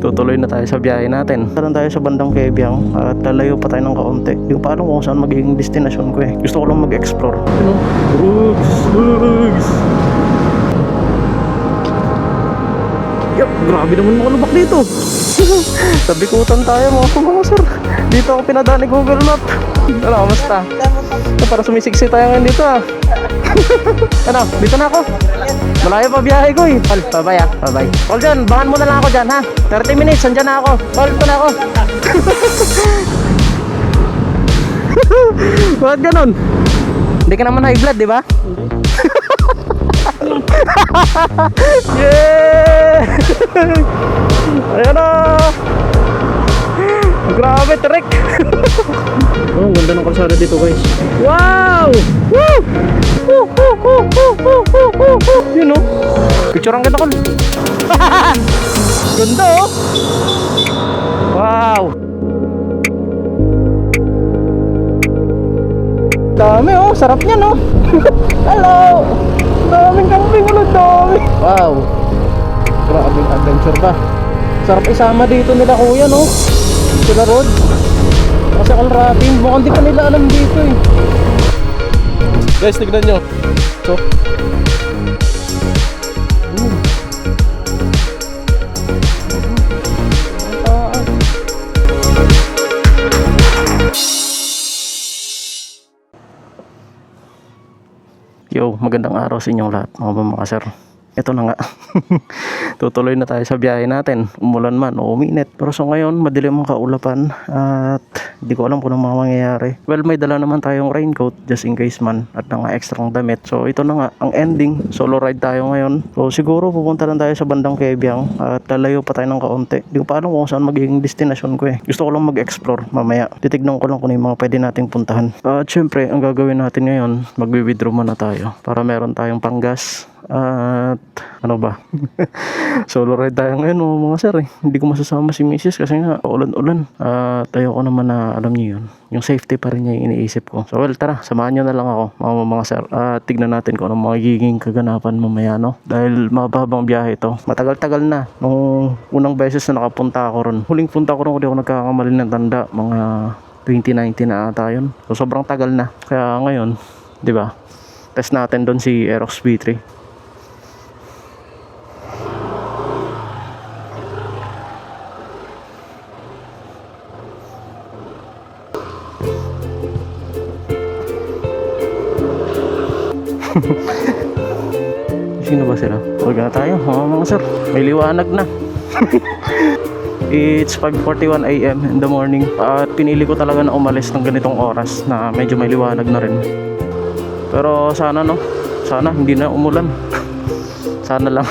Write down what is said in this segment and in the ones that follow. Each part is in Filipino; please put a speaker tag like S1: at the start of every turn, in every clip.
S1: Tutuloy na tayo sa biyahe natin. Talan tayo sa bandang Kebyang at lalayo pa tayo ng kaunti. Hindi ko pa alam kung saan magiging destination ko eh. Gusto ko lang mag-explore. Rugs! Yup, grabe naman makalubak dito. Sabikutan tayo mga sir. Dito ako pinadaan ni Google Map. Ano, kamusta? Para sumisiksi tayo ngayon dito ah. Ano, dito na ako. Malayo pa biyahe ko eh. Tol, bye-bye ah, bye-bye. Tol dyan, bahan mo na lang ako dyan ha. 30 minutes, andyan na ako. Tol, ito na ako. Bakit ganun? Hindi ka naman high blood, di ba? Yeah! Ayan na! Grabe, trek! Oh, ganda ng kalsada dito guys. Wow! Woo! Woo! Woo! Woo! Woo! Woo! Woo! Woo! Yun o. Picture ang ganda ko. Ganda oh! Wow! Dami oh, sarap niya no. Hello. Daming kambing ulit, dami. Wow. Grabing adventure pa. Sarap isama dito nila kuya no. Sila Rod. Kasi kalrating, mukhang di pa nila alam dito eh. Guys, tignan nyo. So yo, magandang araw sa inyong lahat mga sir. Ito na nga. Tutuloy na tayo sa biyahe natin. Umulan man o uminit. Pero so ngayon, madilim ang kaulapan at hindi ko alam kung ano mga mangyayari. Well, may dala naman tayong raincoat just in case man at nga extrang damit. So ito na nga, ang ending. Solo ride tayo ngayon. So siguro pupunta lang tayo sa bandang Kebyang at lalayo pa tayo ng kaunti. Hindi ko pa alam kung saan magiging destination ko eh. Gusto ko lang mag-explore mamaya. Titignan ko lang kung yung mga pwede nating puntahan. At syempre, ang gagawin natin ngayon, mag-withdraw muna tayo para meron tayong panggas. At ano ba? Solo ride tayo ngayon mga sir eh. Hindi ko masasama si Mrs. kasi nga ulan-ulan. At ayoko naman na alam niyo yun. Yung safety pa rin niya yung iniisip ko. So well, tara, samahan niyo na lang ako mga sir. At tignan natin kung anong magiging kaganapan mamaya no. Dahil mahabang biyahe ito. Matagal-tagal na. Nung unang beses na nakapunta ako ron. Huling punta ko ron, hindi ako nagkakamali ng tanda. Mga 2019 na ata yun. So sobrang tagal na. Kaya ngayon, di ba? Test natin doon si Aerox V3. Sino ba sila? Huwag na tayo mga sir. May liwanag na. It's 5:41 AM in the morning. At pinili ko talaga na umalis ng ganitong oras na medyo may liwanag na rin. Pero sana no, sana hindi na umulan. Sana lang.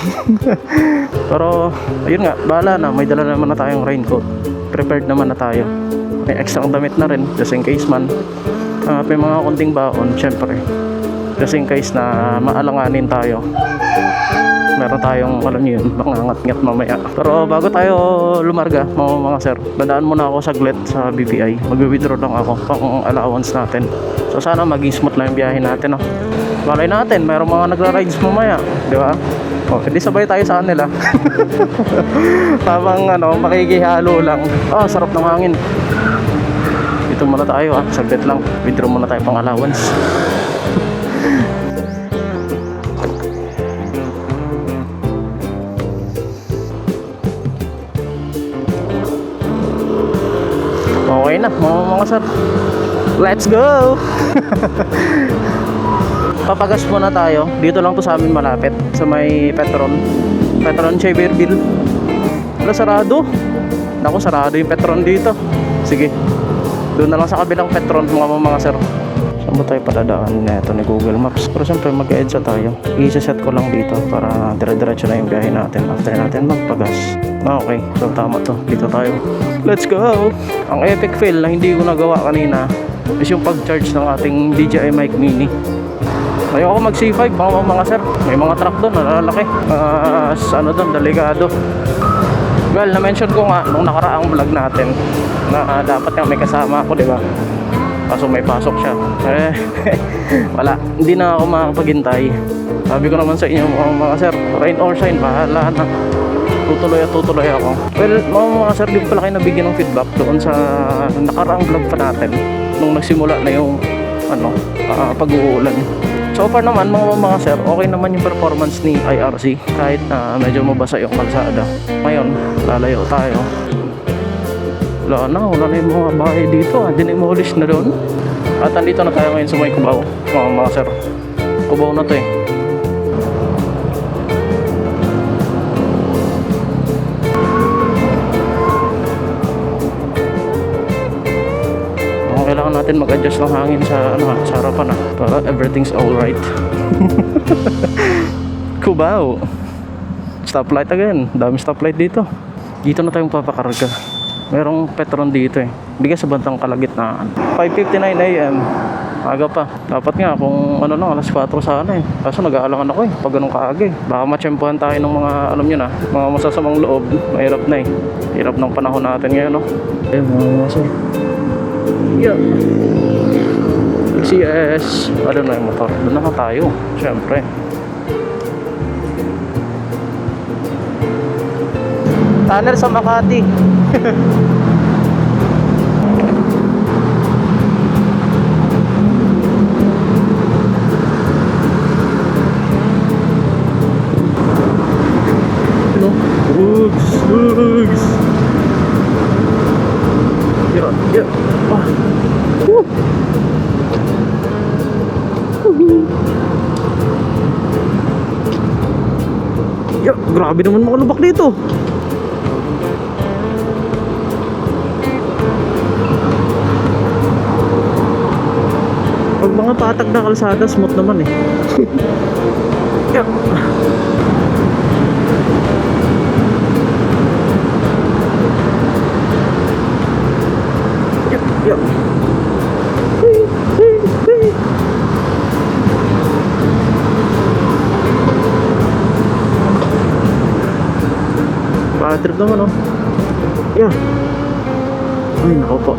S1: Pero ayun nga, bahala na. May dala naman na tayong raincoat. Prepared naman na tayo. May extra damit na rin just in case man. May mga konting baon syempre. Just in case na maalanganin tayo, meron tayong alam niyo yun, mangangat-ngat mamaya. Pero bago tayo lumarga mga sir, dadaan muna ako saglit sa BPI. Mag-withdraw lang ako pang allowance natin. So sana maging smooth lang yung biyahe natin no? Malay natin, mayroong mga nagra-rides mamaya, di ba? O, hindi sabay tayo sa kanila. Tamang makikihalo lang. Sarap ng hangin. Dito muna tayo saglit lang. Withdraw muna tayo pang allowance. Okay na mga sir. Let's go. Papagas muna tayo. Dito lang to sa amin malapit. Sa may Petron Cheverville. Wala, sarado. Naku, sarado yung Petron dito. Sige, doon na lang sa kabilang Petron mga sir. Saan ba tayo padadaan na ito ni Google Maps? Pero siyempre mag-EDSA tayo. I-set ko lang dito para dire-diretso na yung biyahe natin after natin magpagas. Okay, so tama to. Dito tayo. Let's go! Ang epic fail na hindi ko nagawa kanina is yung pag-charge ng ating DJI Mic Mini. Ayoko mag C5 mga sir. May mga truck doon, nalalaki. Doon, delikado. Well, na-mention ko nga nung nakaraang vlog natin na dapat nga may kasama ako, di ba? Kaso may pasok siya. Wala, hindi na ako makapaghintay. Sabi ko naman sa inyo mga sir, rain or shine, bahala na. tutuloy ako. Well, mga sir, di ko pala kayo nabigyan ng feedback doon sa nakaraang vlog pa natin nung nagsimula na yung pag-uulan. So far naman mga sir, okay naman yung performance ni IRC kahit medyo mabasa yung kalsada. Ngayon, lalayo tayo. Wala na yung mga bahay dito, dinimolish na doon. At andito na tayo ngayon sa may Cubao, mga sir. Cubao na to eh. Kailangan natin mag-adjust ng hangin sa sa harapan para everything's alright. Cubao. Stoplight again. Dami stoplight dito. Dito na tayong papakarga. Merong Petron dito eh. Bigay sa bantang kalagitnaan. 5:59 AM. Aga pa. Dapat nga kung alas 4 sana eh. Kaso nag-aalangan ako eh. Pag ganun kaagi. Baka matsyempohan tayo ng mga alam nyo na. Mga masasamang loob. Mahirap na eh. Hirap ng panahon natin ngayon no. Ayun mga sir. Yeah. CS. Ano na yung motor? Doon na tayo. Siyempre. Tunnel sa Makati. Hello. Bugs. Yeah. Yeah, grabe naman mga lubak dito. Pag mga patag na kalsada, smooth naman eh. Yeah. Yeah. Bad trip naman oh. Yeah. Ay nako po.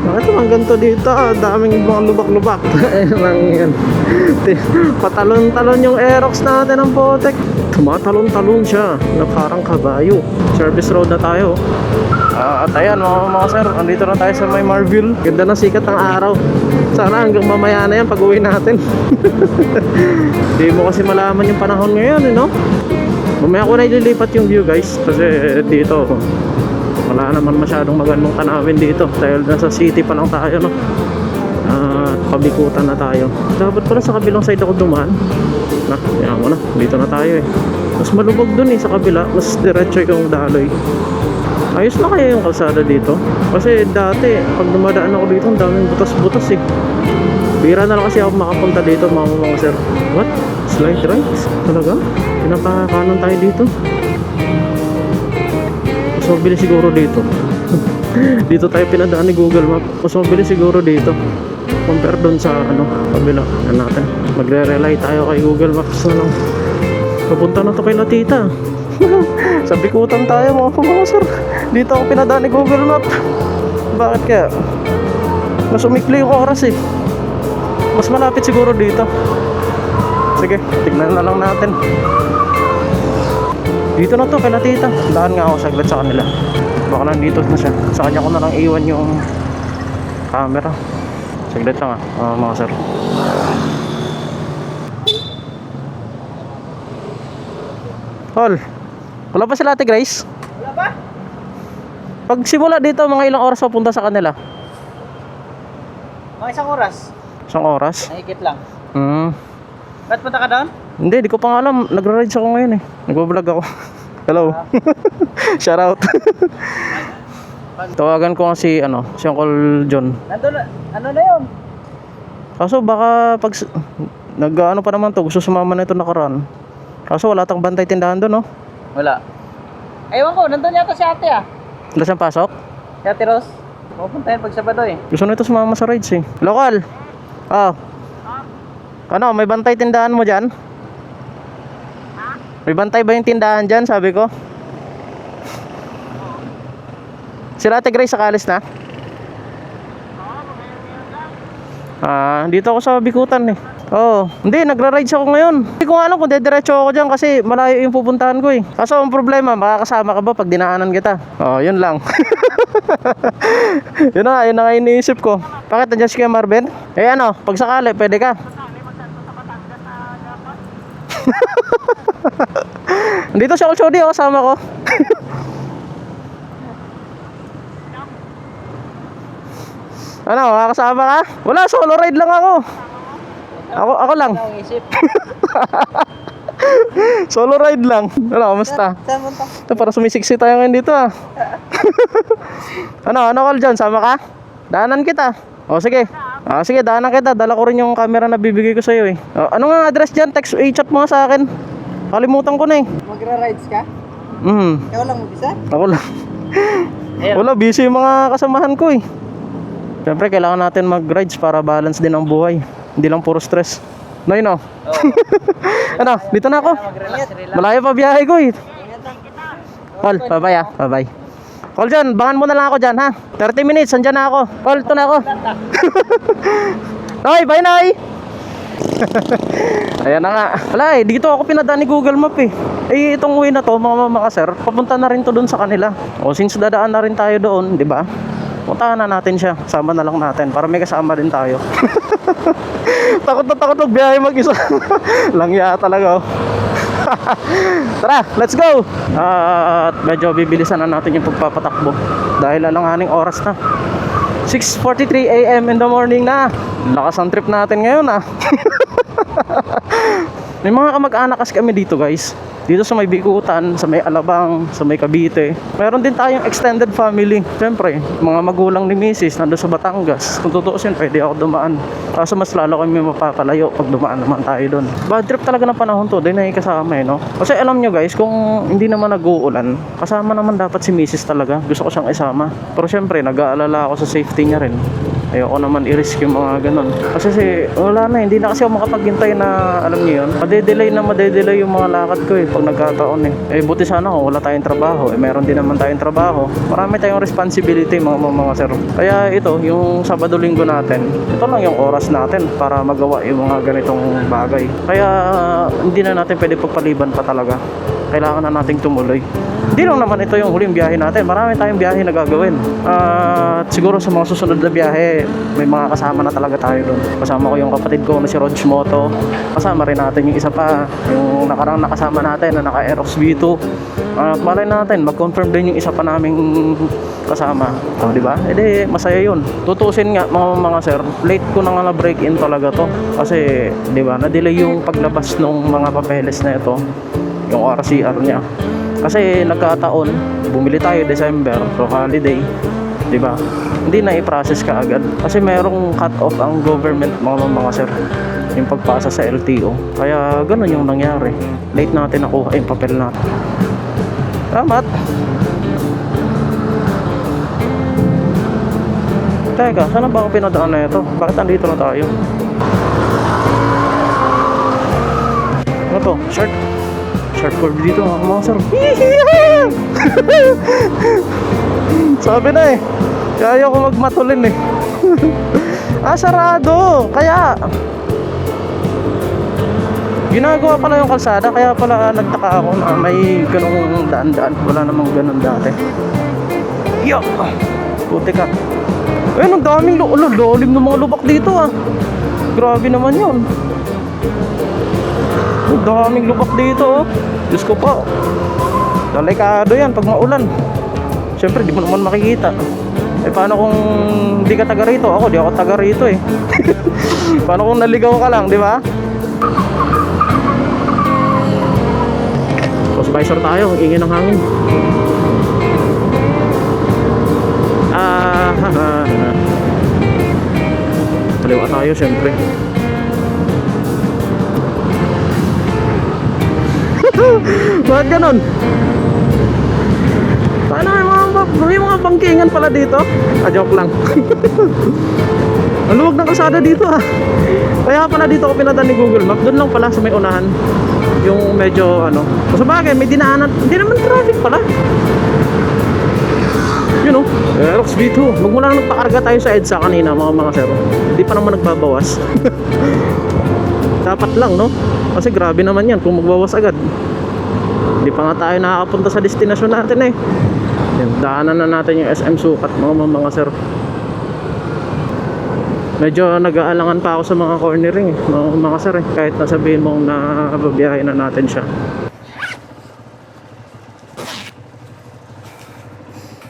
S1: Bakit naman ganito dito? Daming mga lubak-lubak. Ayun. Patalon-talon yung Aerox natin ng potek. Tumatalon-talon siya na parang kabayo. Service road na tayo. At ayan mga sir, andito na tayo sa may Marville. Ganda na sikat ng araw. Sana hanggang mamaya na yan pag uwi natin. Hindi mo kasi malaman yung panahon ngayon no? Mamaya ko na ililipat yung view guys. Kasi dito wala naman masyadong magandang tanawin dito. Dahil nasa city pa lang tayo no? Pabikutan na tayo. Dapat pala sa kabilang side ako dumaan. Yan mo na, dito na tayo eh. Mas malubog dun eh sa kabila. Mas diretso yung daloy. Ayos na kaya yung kalsada dito. Kasi dati pag dumadaan ako dito ang daming butas-butas eh. Bira na lang kasi ako makapunta dito mga sir. What? Slide right? Talaga? Pinapakanan tayo dito. Mas mabilis siguro dito. Dito tayo pinadaan ni Google Map. Mas mabilis siguro dito compare dun sa kabila. Yan natin. Magre-rely tayo kay Google Maps na lang. Papunta na to kay Latita. Sa Bikutan tayo mga sir. Dito ako pinadaan ni Google Map. Bakit kaya? Mas umikli yung oras eh. Mas malapit siguro dito. Sige, tignan na lang natin. Dito na to kay Latita. Daan nga ako saglit sa kanila. Baka nandito na siya. Sa kanya ko na lang iwan yung camera. Saglit lang mga sir. Hol, wala pa sila Ate Grace?
S2: Wala ba?
S1: Pag simula dito, mga ilang oras papunta sa kanila?
S2: Mga isang oras.
S1: Isang oras?
S2: Nahigit lang.
S1: Ba't
S2: punta ka doon?
S1: Hindi, di ko pa nga alam. Nagra-rides ako ngayon eh. Nagbablog ako. Hello. Shout out. Tawagan ko nga si Uncle John.
S2: Nandun na, ano na yun?
S1: Kaso baka pag pa naman to, gusto sumama na ito nakaraan. Kaso wala tang bantay tindahan doon, no?
S2: Wala. Ewan ko, nandun yata si ate
S1: Wala siyang pasok?
S2: Si ate Ros. Pupuntahin pag Sabado eh.
S1: Gusto na ito sumama sa rides eh. Lokal. May bantay tindahan mo dyan? May bantay ba yung tindahan dyan, sabi ko? Si Ate Grace sakalis na? Dito ako sa Bikutan eh. Oo, hindi, nagra-rides ako ngayon. Hindi ko nga alam kung dediretso ako dyan kasi malayo yung pupuntahan ko eh. Kaso ang problema, makakasama ka ba pag dinaanan kita? Oo, yun lang. Yun na nga iniisip ko. Bakit nandiyan si Kuya Marvin? Eh ano, pag sakali, pwede ka? Dito siya Olsodi, kasama ko. Ano, makakasama ka? Wala, solo ride lang ako. Ako lang.
S2: Ano ang isip?
S1: Solo ride lang. Ano, kamusta?
S2: Saan mo to?
S1: Ito, para sumisiksi tayo ngayon dito ah. Ano call dyan? Sama ka? Daanan kita. O sige. Sige, daanan kita. Dala ko rin yung camera na bibigay ko sa'yo eh. Ano nga address dyan? Text, chat mo nga sa akin. Kalimutan ko na eh.
S2: Magra-rides ka? Ikaw lang mag-isa?
S1: Ako lang. Wala, busy yung mga kasamahan ko eh. Siyempre, kailangan natin mag-rides para balance din ang buhay. Hindi lang puro stress. Noy no? Ano, dito na ako. Malayo pa biyahe ko eh. Call, bye-bye ah. Bye-bye. Call dyan, bangan mo na lang ako dyan ha. 30 minutes, andyan na ako. Call, ito na ako. Noy, bye Noy. Ayan na nga. Wala eh, dito ako pinadaan ni Google Map eh. Eh, itong way na to, mga sir, papunta na rin to doon sa kanila. O, since dadaan na rin tayo doon, di ba? Puntahan na natin siya. Sama na lang natin para may kasama din tayo. Takot na takot magbiyahe mag-isa. Langya talaga oh. Tara, let's go. At medyo bibilisan na natin yung pagpapatakbo dahil alanganing oras na. 6:43 AM in the morning na. Lakas ang trip natin ngayon ah. May mga kamag-anak kasi kami dito guys. Dito sa may Bikutan, sa may Alabang, sa may Cavite. Meron din tayong extended family. Siyempre, mga magulang ni Mrs. nandun sa Batangas. Kung tutuusin, pwede ako dumaan. Kaso mas lalo kami mapapalayo pag dumaan naman tayo doon. Bad trip talaga ng panahon to, din na kasama eh, no? Kasi alam nyo guys, kung hindi naman nag-uulan, kasama naman dapat si Mrs. talaga. Gusto ko siyang isama. Pero siyempre, nag-aalala ako sa safety niya rin. Ayoko naman i-risk yung mga ganun. Kasi wala na, hindi na kasi ako makapaghintay na, alam niyo yun, madedelay yung mga lakad ko eh, pag nagkataon eh. Eh, buti sana kung wala tayong trabaho, eh, meron din naman tayong trabaho. Marami tayong responsibility mga sir. Kaya ito, yung Sabado-Linggo natin, ito lang yung oras natin para magawa yung mga ganitong bagay. Kaya hindi na natin pwede pagpaliban pa talaga. Kailangan na nating tumuloy. Hindi lang naman ito yung huling biyahe natin. Marami tayong biyahe na gagawin. At siguro sa mga susunod na biyahe, may mga kasama na talaga tayo doon. Kasama ko yung kapatid ko na si Rodge Moto. Kasama rin natin yung isa pa, yung nakarang nakasama natin na naka-Aerox V2. Malay natin, mag-confirm din yung isa pa naming kasama. Di ba? E di, masaya yun. Tutusin nga mga sir, late ko na nga na-break in talaga to. Kasi, di ba, na-delay yung paglabas ng mga papeles na ito. Yung RCR niya. Kasi nagkataon, bumili tayo December, so holiday, di ba? Hindi na i-process ka agad. Kasi merong cut-off ang government mga sir, yung pagpasa sa LTO. Kaya ganun yung nangyari. Late natin nakuha yung papel natin. Salamat! Teka, saan ba ako pinadaan na ito? Bakit andito na tayo? Ano to? Short curve dito mga sir. Sabi na eh, kaya ko magmatulin eh. Sarado. Kaya ginagawa pala yung kalsada. Kaya pala nagtaka ako na may ganung daan-daan. Wala namang ganun dati. Yo, puti ka. Ang daming lalim ng mga lubak dito ah. Grabe naman yun. Ang daming lubak dito oh. Diyos ko po, delikado yan pag maulan. Siyempre di mo naman makikita. Eh paano kung hindi ka taga rito? Ako, di ako taga rito eh. Paano kung naligaw ka lang, di ba? Cross visor tayo, ingin ng hangin. Kaliwa tayo siyempre. Bakit ganun? Paano may mga bangkingan pala dito? Joke lang. Ang luwag ng kalsada dito ah. Kaya pala dito ako pinadaan ni Google Map. Doon lang pala sa may unahan. Yung medyo ano. Sa bagay, may dinaanan. Hindi naman traffic pala. You know, Aerox V2. Huwag mo lang nagpakarga tayo sa EDSA kanina mga sir. Hindi pa naman nagbabawas. Dapat lang, no? Kasi grabe naman yan kung magbawas agad. Hindi pa nga tayo nakakapunta sa destinasyon natin eh. Yan, daanan na natin yung SM Sukat, mga sir. Medyo nag-aalangan pa ako sa mga cornering eh, mga sir eh. Kahit nasabihin mong nababiyahin na natin siya.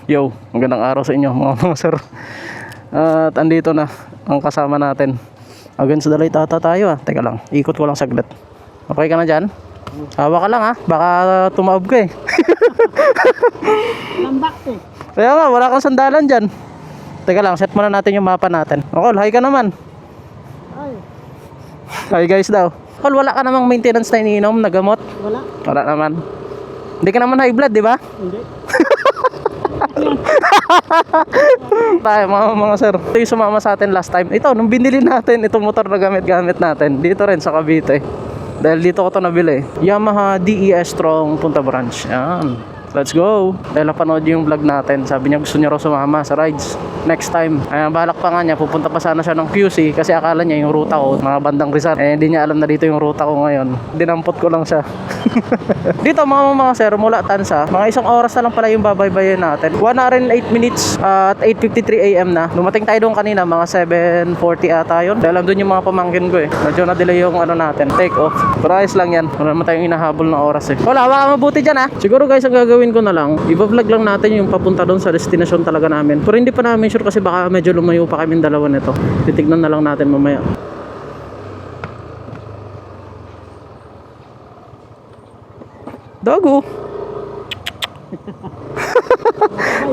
S1: Yo, magandang araw sa inyo mga sir. At andito na ang kasama natin. Again sa Dalay Tata tayo ah. Teka lang, ikot ko lang saglit. Okay ka na dyan? Hawa ka lang ha, baka tumaob ka eh.
S2: Lambak eh.
S1: Kaya nga, wala kang sandalan dyan. Teka lang, set muna natin yung mapa natin. Kol, hi ka naman.
S2: Ay,
S1: Hi guys daw. Kol, wala ka namang maintenance na iniinom na gamot?
S2: wala.
S1: Wala naman. Hindi ka naman high blood, di ba?
S2: Hindi.
S1: Tayo mga sir. Ito yung sumama sa atin last time. Ito, nung binili natin itong motor na gamit natin. Dito rin sa Cavite. Dahil dito ko to nabili. Yamaha DES Strong Punta Branch. Yan. Let's go. Dahil napanood yung vlog natin. Sabi niya gusto niya raw sumama sa rides next time. Balak pa nga niya, pupunta pa sana siya ng QC kasi akala niya yung ruta ko mga bandang Rizal. Hindi niya alam na dito yung ruta ko ngayon. Dinampot ko lang siya. Dito mga sir, mula Tansa, mga isang oras na lang pala yung babaybayin natin. 1 hour and 8 minutes at 8:53 AM na. Dumating tayo doon kanina, mga 7:40 ata yun. Dahil doon yung mga pamangkin ko eh. Medyo na-delay yung ano natin, take off. Pero ayos lang yan. Wala naman tayong inahabol na oras eh. Wala, hawa ka mabuti dyan ha. Siguro guys, ang gagawin ko na lang, i-vlog lang natin yung papunta doon sa destination talaga namin. Pero hindi pa namin sure kasi baka medyo lumayo pa kami dalawa nito. Titignan na lang natin mamaya. Dago.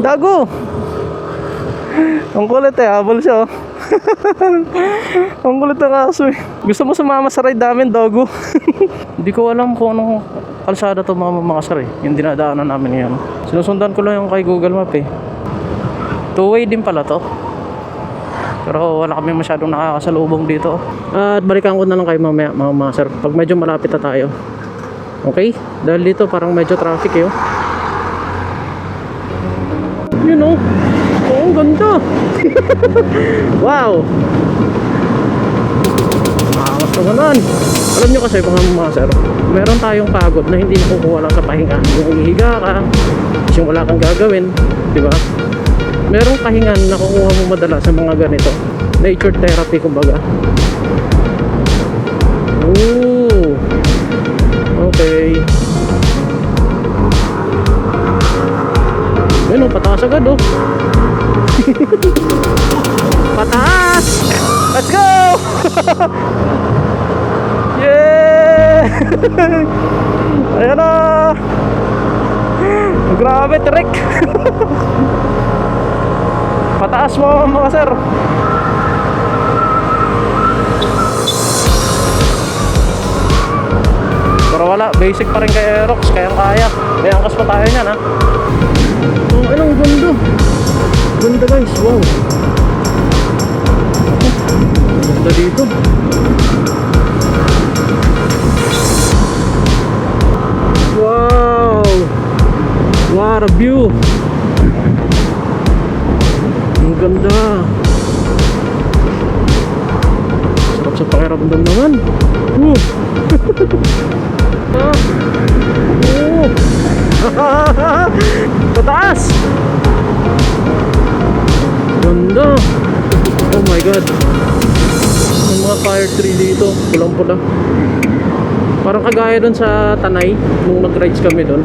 S1: Dago. Ang kulit eh, habol siya oh. Ang kulit ng aso eh. Gusto mo sumama sa ride namin, Dago? Hindi ko alam kung anong kalsada to mga sir eh. Yung dinadaanan namin ngayon. Sinusundan ko lang yung kay Google Map eh. Two-way din pala to. Pero wala kami masyadong nakakasalubong dito. At balikan ko na lang kayo mamaya mga sir. Pag medyo malapit na tayo. Okay? Dahil dito parang medyo traffic eh oh. Yun oh. Oo, ang ganda. Wow. Angas naman. Alam nyo kasi mga sir, meron tayong pagod na hindi nakukuha lang sa pahinga. Yung ihiga ka, yung wala kang gagawin, di ba? Merong kahingan na kukuha mo madala sa mga ganito. Nature therapy kumbaga. Ooh. Okay. Yun o, pataas agad o. Pataas! Let's go! Yeah! Ayan na! Grabe, trek! Pataas mo mga sir! Pero wala, basic pa rin kay Aerox, kayang-kaya. May angkas pa tayo niyan ha. Oh, anong ganda. Ganda guys, wow. Ganda dito. Wow. What a view. Ang ganda. Sarap sa pakiramdam naman. Pataas! Ganda! Oh my god! May mga fire tree dito, pulang-pula. Parang kagaya dun sa Tanay nung nag-rides kami dun.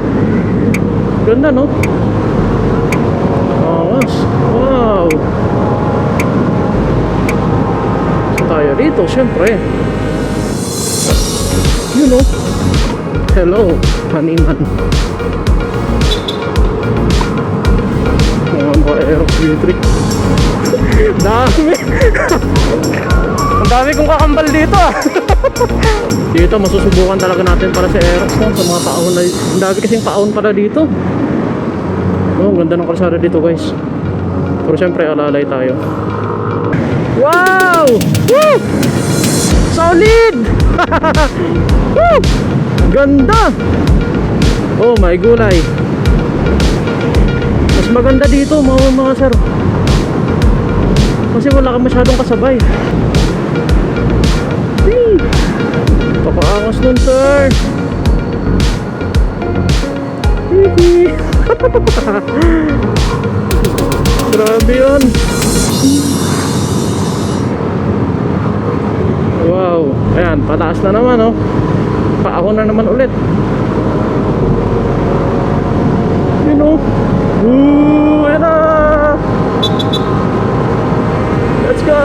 S1: Ganda no? Angas! Wow! So tayo dito, syempre. You know. Hello, Haniman. Mga Aerox V3. Dami. Ang dami kong kakambal dito ah. Dito masusubukan talaga natin para sa Aerox no? Sa mga paon na. Ang dami kasing paon para dito. Oh, ang ganda ng kalsada dito guys. Pero syempre alalay tayo. Wow! Woo! Solid! Woo! Ganda! Oh my gulay. Mas maganda dito mga sir. Kasi wala ka masyadong kasabay. Papaangas nun, sir. Hihi. Grabe yun. Wow. Ayan, pataas na naman, oh. Paako na naman ulit. Yun, oh. Ayan na. Let's go.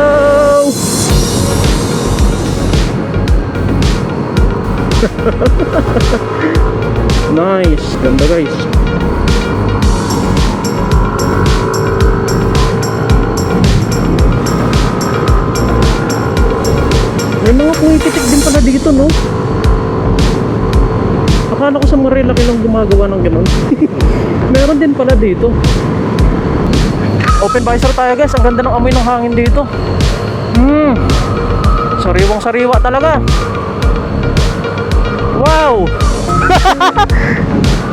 S1: Nice. Ganda, guys. May mga pumipitik din pala dito, no? Akala ko sa Marilaki lang gumagawa ng ganun. Meron din pala dito. Open visor tayo, guys. Ang ganda ng amoy ng hangin dito. Sariwang sariwa talaga. Wow.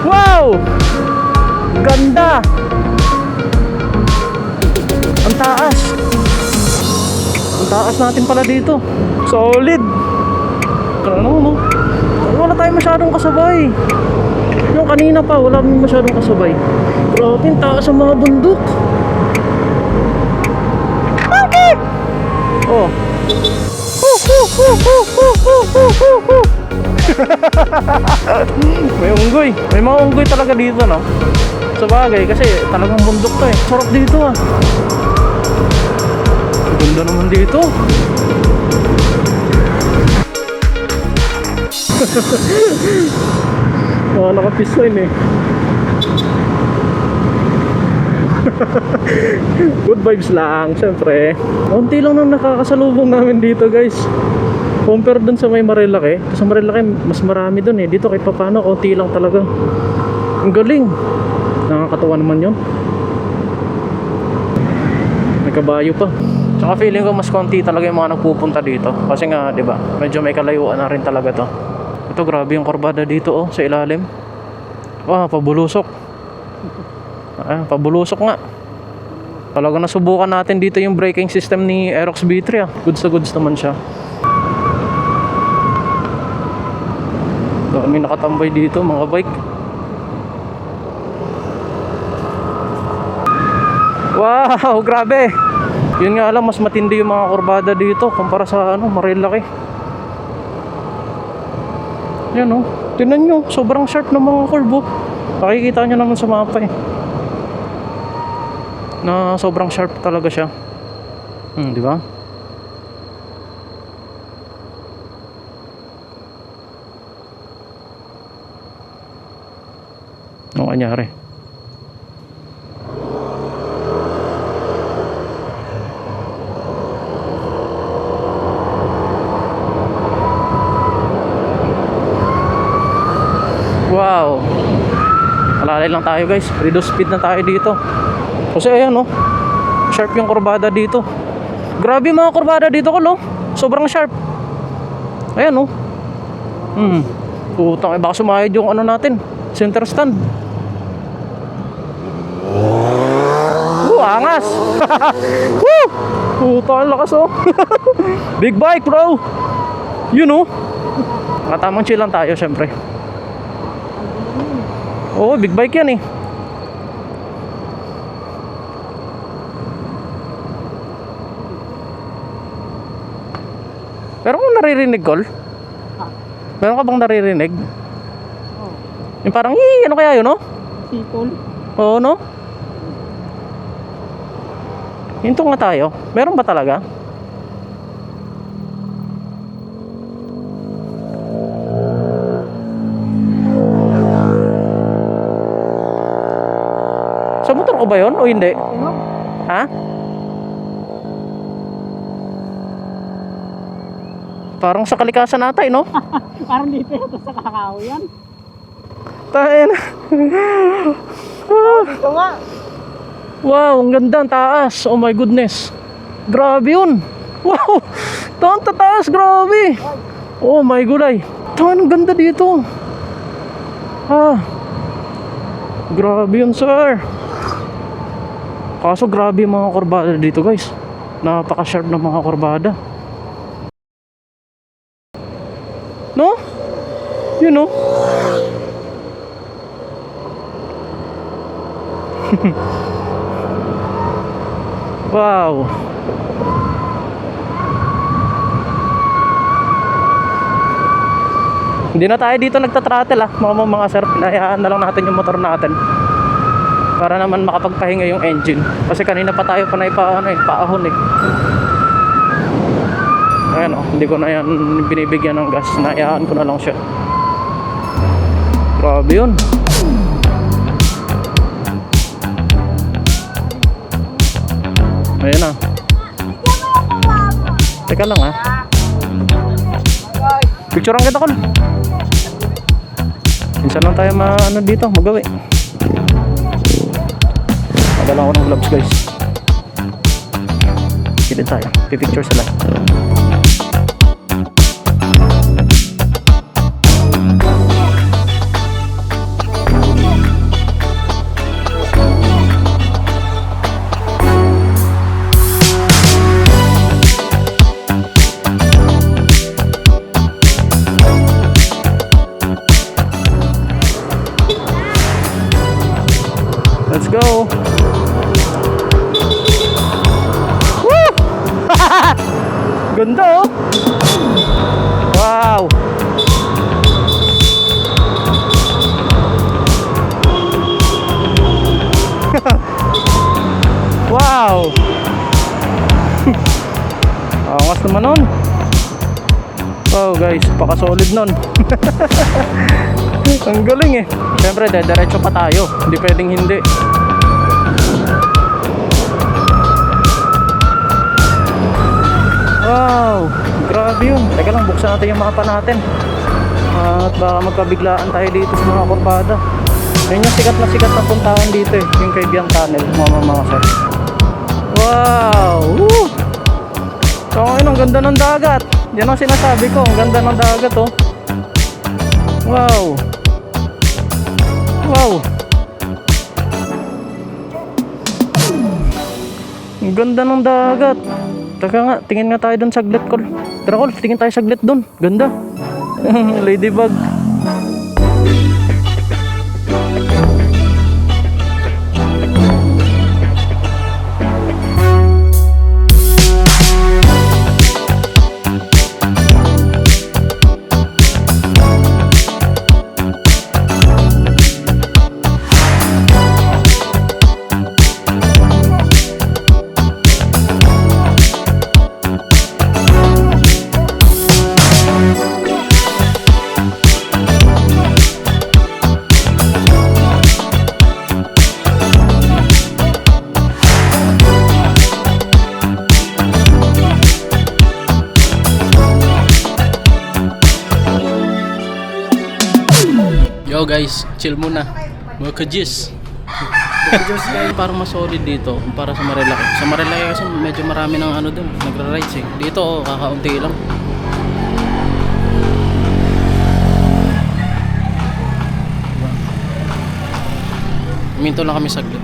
S1: Wow. Ganda. Ang taas. Ang taas natin pala dito. Solid. Ano, no? Wala tayong masyadong kasabay. Yung kanina pa, wala masyadong kasabay. Grabe, ang taas ang mga bundok. Okay. Oh. May unggoy. May mga unggoy talaga dito, no? Sa bagay, kasi talagang bundok to eh. Sarap dito, ah. Ganda naman dito. Oh, naka-pisline eh. Good vibes lang, syempre. Konti lang nang nakakasalubong namin dito, guys. Compare dun sa may Marilaki. Sa Marilaki, mas marami dun eh. Dito kahit papano, konti lang talaga. Ang galing. Nakakatawa naman yun. May kabayo pa. Tsaka feeling ko mas konti talaga yung mga nagpupunta dito. Kasi nga, di ba, medyo may kalayuan na rin talaga to. Ito, grabe yung kurbada dito, oh, sa ilalim. Wow, pabulusok. Pabulusok nga. Talaga nasubukan natin dito yung braking system ni Aerox B3, ah. Goods na goods naman siya. Dami nakatambay dito, mga bike. Wow, grabe. Yun nga lang, mas matindi yung mga kurbada dito kumpara sa Marilaki. Yan, oh. Tingnan nyo, sobrang sharp ng mga curve, oh. Makikita nyo naman sa mapa eh, na sobrang sharp talaga siya. Di ba? Ano kanyari? Wow. Alalay lang tayo, guys. Reduce speed na tayo dito. Kasi ayan, oh. Sharp yung kurbada dito. Grabe mga kurbada dito ko, no? Sobrang sharp. Ayan, oh. Putang, baka sumahid yung ano natin, center stand. Angas. Woo! Putang, lakas, oh. Big bike, bro. Yun, oh. Katamang chill lang tayo, syempre. Oo, big bike yan eh. Meron kang naririnig, Col? Meron ka bang naririnig?
S2: Oh.
S1: Yung parang, ano kaya yun, no?
S2: Sipol.
S1: Oo, no? Hinto nga tayo. Meron ba talaga? Sa motor ko ba yun o hindi? Ha? Parang sa kalikasan natay, no?
S2: Parang dito ito sa kakao yan.
S1: Tayo na.
S2: Ito nga.
S1: Wow, ang ganda, ang taas. Oh my goodness. Grabe yun. Wow, ang tataas, grabe. Oh my gulay. Tayo, ang ganda dito. Grabe yun, sir. Kaso grabe yung mga kurbada dito, guys. Napaka-sharp ng mga kurbada. No? Yun oh. Wow. Hindi na tayo dito nagtatratel mga sir. Pinahayaan na lang natin yung motor natin para naman makapagpahinga yung engine. Kasi kanina pa tayo panay paahon eh. Ayan oh, hindi ko na yan binibigyan ng gas. Nahayaan ko na lang siya. Grabe yun. Ayan na. Teka lang Picturean kita ko. Minsan lang tayo dito magawi. Madala ko ng gloves guys. Kilid tayo. Pipicture sila. Let's go. Woo! Ganda oh. Wow. Wow. Angas naman nun. Wow guys, paka-solid nun. Ang galing eh. Siyempre, diretso pa tayo. Hindi pwedeng hindi. Wow, grabe yun. Teka lang, buksan natin yung mapa natin. At baka magkabiglaan tayo dito sa mga kurbada. Yun yung sikat na puntahan dito eh. Yung Kaibiang Tunnel, mga sir. Wow! Woo! So ngayon, ang ganda ng dagat. Yan ang sinasabi ko, ang ganda ng dagat oh. Wow! Wow! Ang ganda ng dagat. Taka nga, tingin nga tayo dun saglit, Col. Tara, Col, tingin tayo saglit dun. Ganda. Ladybug. Yo guys, chill muna. Mga kajis. Para mas solid dito, para sa Marilaki. Sa Marilaki kasi medyo marami ng doon, nagra-rides eh. Dito kakaunti lang. Minto lang kami saglit.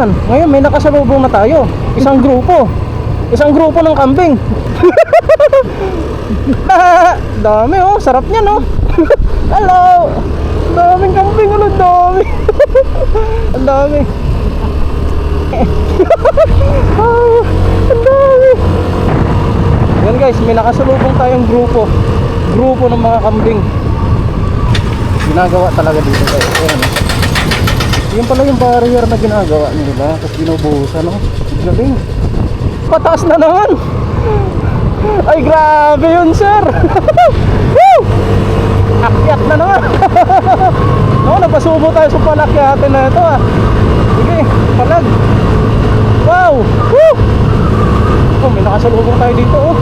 S1: yan. Ngayon may nakasalubong na tayo. Isang grupo. Isang grupo ng kambing. Dami oh, sarap niyan oh. Hello. Daming kambing, ano dami. Ang dami. Ang dami. Yan guys, may nakasalubong tayong grupo. Grupo ng mga kambing. Ginagawa talaga dito guys. Ayan. Yung pala yung barrier na ginagawa nila. Tapos binubuhusan, no? Galing. Pataas na naman. Ay grabe yun sir. Woo! Akyat na naman. No, napasubo tayo sa palakyatin na ito ah. Sige, palag. Wow. Woo! Oh, may nakasalubong tayo dito oh.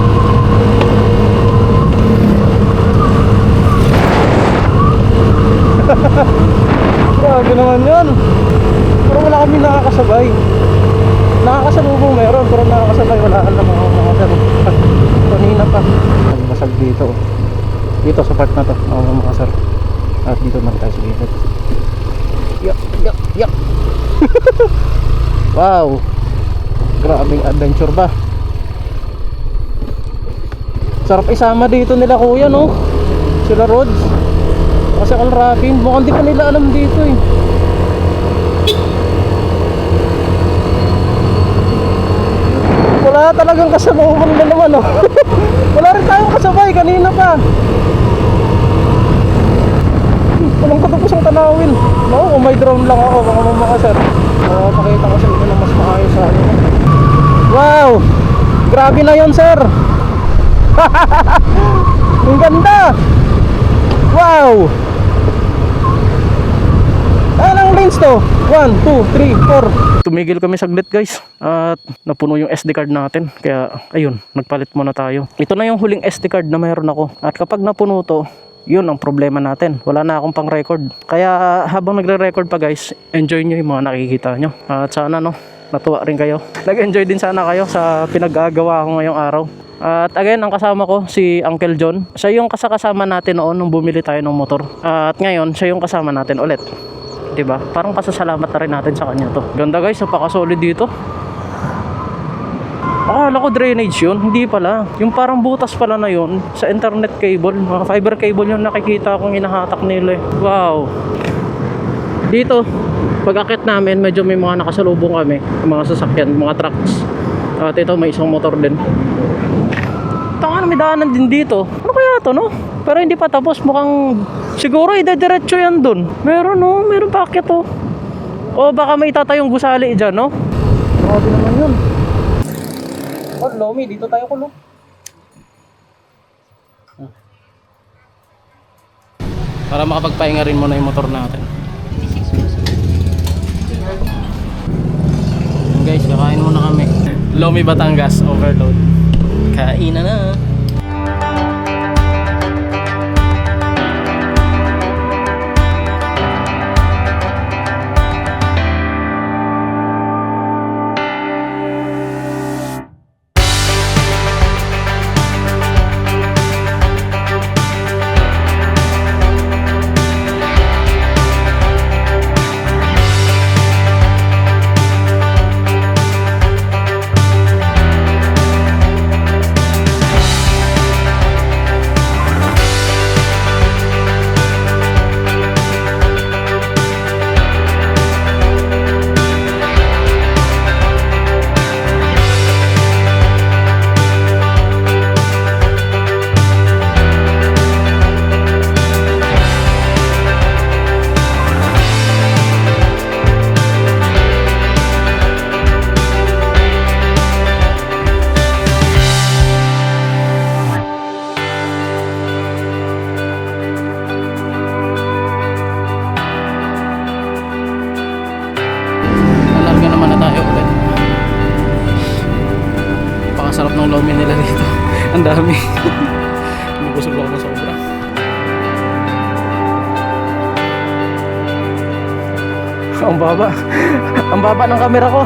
S1: Grabe naman yun. Pero wala kami nakakasabay. Nakakasalubong meron, pero nakakasabay wala ka naman mga sir. Kanina pa. Nagbasag dito. Dito sa part na to, mga sir. At dito naman tayo sa gilid. Yup. Wow. Grabing adventure ba? Sarap isama dito nila kuya no. Sila Rods. Kasi Alrapin, mukhang di pa nila alam dito eh. Wala talagang kasalubong na naman oh. Wala rin tayong kasabay kanina pa. Walang katapusang tanawin. No, may drone lang ako baka mamaka sir. Pakita ko sa inyo na mas maayos sa ano. Wow! Grabe na yon sir. Ang ganda. Wow! Anong lanes to? 1, 2, 3, 4. Tumigil kami saglit guys. At napuno yung SD card natin. Kaya ayun, nagpalit muna tayo. Ito na yung huling SD card na mayroon ako. At kapag napuno to, yun ang problema natin. Wala na akong pang record. Kaya habang nagre-record pa guys, enjoy nyo yung mga nakikita nyo. At sana no, natuwa rin kayo. Nag-enjoy din sana kayo sa pinag-agawa ko ngayong araw. At again, ang kasama ko si Uncle John. Siya yung kasama natin noon nung bumili tayo ng motor. At ngayon, siya yung kasama natin ulit. 'Di ba? Parang pasasalamat na rin natin sa kanya to. Ganda guys, napaka-solid dito. Akala ko drainage yun, hindi pala. Yung parang butas pala na yun sa internet cable, mga fiber cable yung nakikita kong inahatak nila eh. Wow. Dito, pag akit namin, medyo may mga nakasalubong kami, mga sasakyan, mga trucks. At ito may isang motor din. Tanga, may daanan din dito. Ano kaya to no? Pero hindi pa tapos, mukhang siguro idediretso yan dun. Meron no, meron pa akyat oh. O baka may itatayong gusali dyan no? Grabe naman yun. Oh, Lomi, dito tayo kulo. Para makapagpahinga rin muna yung motor natin. Guys, kakain muna kami. Lomi Batangas overload. Kain na. Sarap ng lomi nila dito. Ang dami. Busog ako na sobra. Ang baba. Ang baba ng camera ko.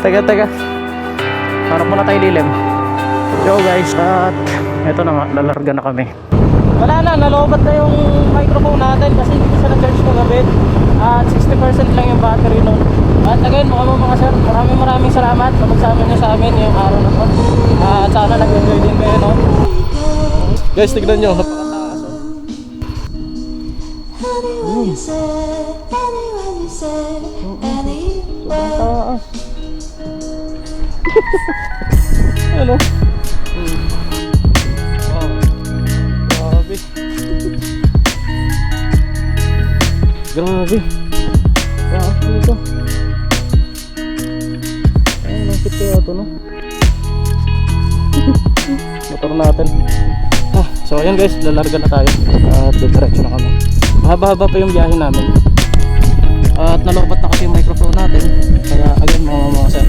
S1: Teka. Harap muna tayo lilim. Yo guys, at eto na nga, lalarga na kami. Wala na, nalobat na yung microphone natin kasi hindi siya na-charge kagabi. At 60% lang yung battery nun. At again, maraming salamat sa pagsama nyo sa amin ngayong araw na to. At sana nag-enjoy din kayo, no? Guys, tignan nyo, napakataas, oh.
S3: Anyone you say, anyone you say,
S1: Sobrang
S3: anywhere.
S1: taas. Ano? Wow. Grabe. Grabe. Taas dito. Ay, langkit kaya ito, no? Motor natin. So ayun guys, lalarga na tayo. At diretso na kami. Mahaba-haba pa yung biyahe namin. At nalobat na kasi yung microphone natin. Kaya again mga sir,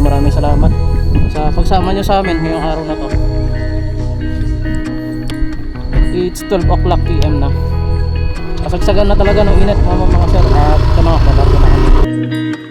S1: maraming salamat sa pagsama nyo sa amin ngayong araw na to. It's 12 o'clock PM na. Kasagsagan na talaga ng init mga sir. At ito na, lalarga na kami.